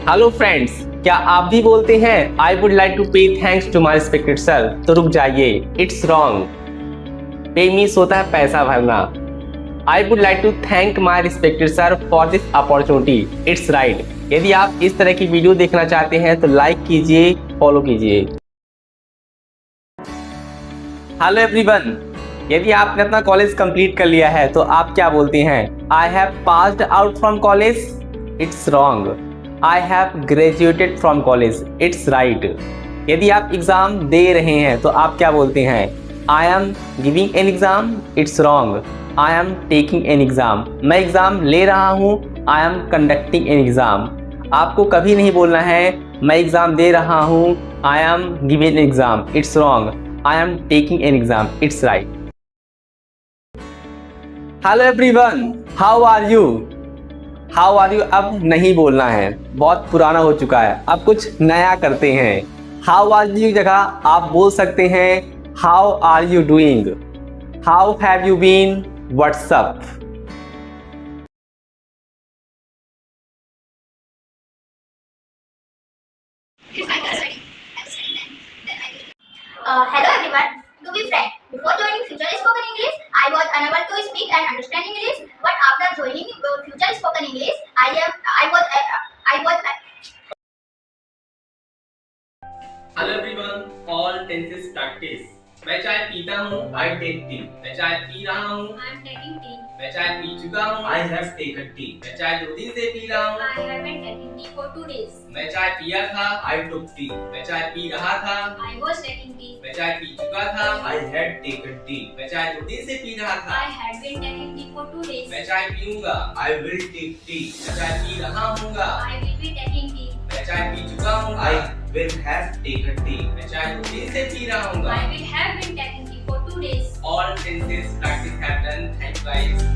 Hello friends, क्या आप भी बोलते हैं I would like to pay thanks to my respected sir? तो रुक जाइए, इट्स रॉन्ग। पे मीन्स होता है पैसा भरना। I would like to thank my respected sir for this opportunity, it's right. यदि आप इस तरह की वीडियो देखना चाहते हैं तो लाइक कीजिए, फॉलो कीजिए। हेलो एवरीवन, यदि आपने अपना कॉलेज कंप्लीट कर लिया है तो आप क्या बोलते हैं? I have passed out from college, it's wrong. I have graduated from college, it's right. यदि आप एग्ज़ाम दे रहे हैं तो आप क्या बोलते हैं? आई am giving an exam, it's wrong. I am taking an exam. मैं एग्ज़ाम ले रहा हूँ, I M conducting an exam. आपको कभी नहीं बोलना है मैं एग्ज़ाम दे रहा हूँ, I am giving an exam, it's wrong. I am taking an exam, it's right. Hello everyone, how are you? How are you अब नहीं बोलना है, बहुत पुराना हो चुका है। अब कुछ नया करते हैं। हाउ आर यू की जगह आप बोल सकते हैं how are you doing, how have you been, what's up. Hello everyone. To be frank, before joining Future Spoken English, I was unable to speak and understand English. But after joining Future Spoken English, I was. Hello everyone, all tenses practice. मैं चाय पीता हूँ, I take T. मैं चाय P रहा हूँ, I am taking tea. मैं चाय पी चुका हूँ, आई हैव टेकन टी। मैं चाय 2 दिन से पी रहा हूँ, I have been taking tea for 2 days. मैं चाय पिया था, आई टुक टी। मैं चाय पी रहा था, I was taking tea. मैं चाय पी चुका था, आई हैड टेकन टी। मैं चाय 2 दिन से पी रहा था, I had been taking tea for 2 days. मैं चाय पीऊंगा, आई विल टेक टी। मैं चाय पी रहा हूँगा, I will be taking tea. मैं चाय पी चुका हूँ, I will have taken T. मैं चाय 2 दिन से पी रहा हूँगा। I will have been taking tea for 2 days. All tenses practice have done. Thank you guys.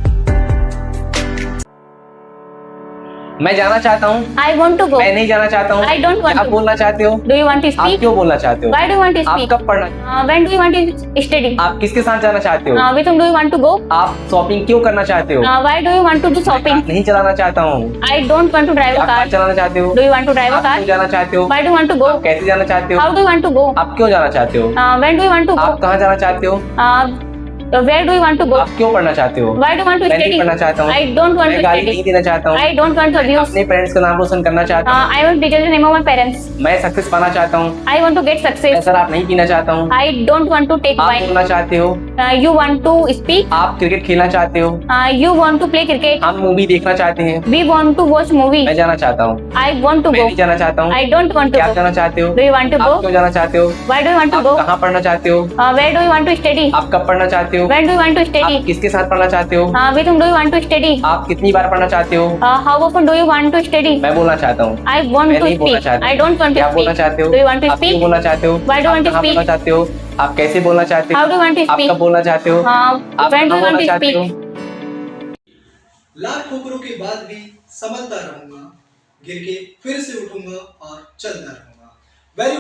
मैं जाना चाहता हूँ, I want to go. मैं नहीं जाना चाहता हूँ। I don't want आप to. बोलना चाहते हो? Do you want to आप speak? क्यों बोलना चाहते हो? Why do you want to आप speak? कब पढ़ना? When do you want to study? आप किसके साथ जाना चाहते हो? With whom do you want to go? आप शॉपिंग क्यों करना चाहते हो? Why do you want to do shopping? नहीं चलाना चाहता हूँ। I don't want to drive a आप कार car. चलाना चाहते हो? Do you want to drive a आप car? क्यों जाना चाहते हो? Why do you want to go? आप कैसे जाना चाहते हो? How do you want to go? आप क्यों जाना चाहते हो? When do you want to आप go? कहाँ जाना चाहते हो? Where do you want to go? आप क्यों पढ़ना चाहते हो? Why do you want to मैं नहीं study? पढ़ना चाहता हूँ। I don't want मैं to गाली नहीं study. देना चाहता हूँ। I don't want to abuse. अपने पेरेंट्स का नाम रोशन करना चाहता हूँ। I want to teach the name of my parents. मैं सक्सेस पाना चाहता हूँ। I want to get मैं success. शराब नहीं पीना चाहता हूँ। I don't want to take आप wine. बोलना चाहते हो? You want to speak? आप क्रिकेट खेलना चाहते हो? You want to play cricket? हम मूवी देखना चाहते हैं। We want to watch movie. मैं जाना चाहता हूँ। I want to मैं go. नहीं जाना चाहता हूँ। I don't want to क्या go. जाना चाहते हो? Do you want to आप go? क्यों जाना चाहते हो? Why do you want to आप go? कहाँ पढ़ना चाहते हो? Where do you want to study? आप कब पढ़ना चाहते हो? When do you want to आप study? किसके साथ पढ़ना चाहते हो? With whom do you want to study? आप कितनी बार पढ़ना चाहते हो? How often do you want to study? मैं बोलना चाहता हूँ। I want मैं to नहीं बोलना speak. चाहता। I don't want to क्या बोलना speak. चाहते हो? Do you want to आप क्यों speak? बोलना चाहते हो? Why do you आप want to कहाँ बोलना speak? चाहते हो? आप कैसे बोलना चाहते हो? How do you want to आप speak? कब बोलना चाहते हो? आप When do कहाँ you want बोलना to चाहते हो? speak? लाख ठोकरों के बाद भी संभलता रहूंगा, गिर के फिर से उठूंगा और चलता रहूंगा। वेरी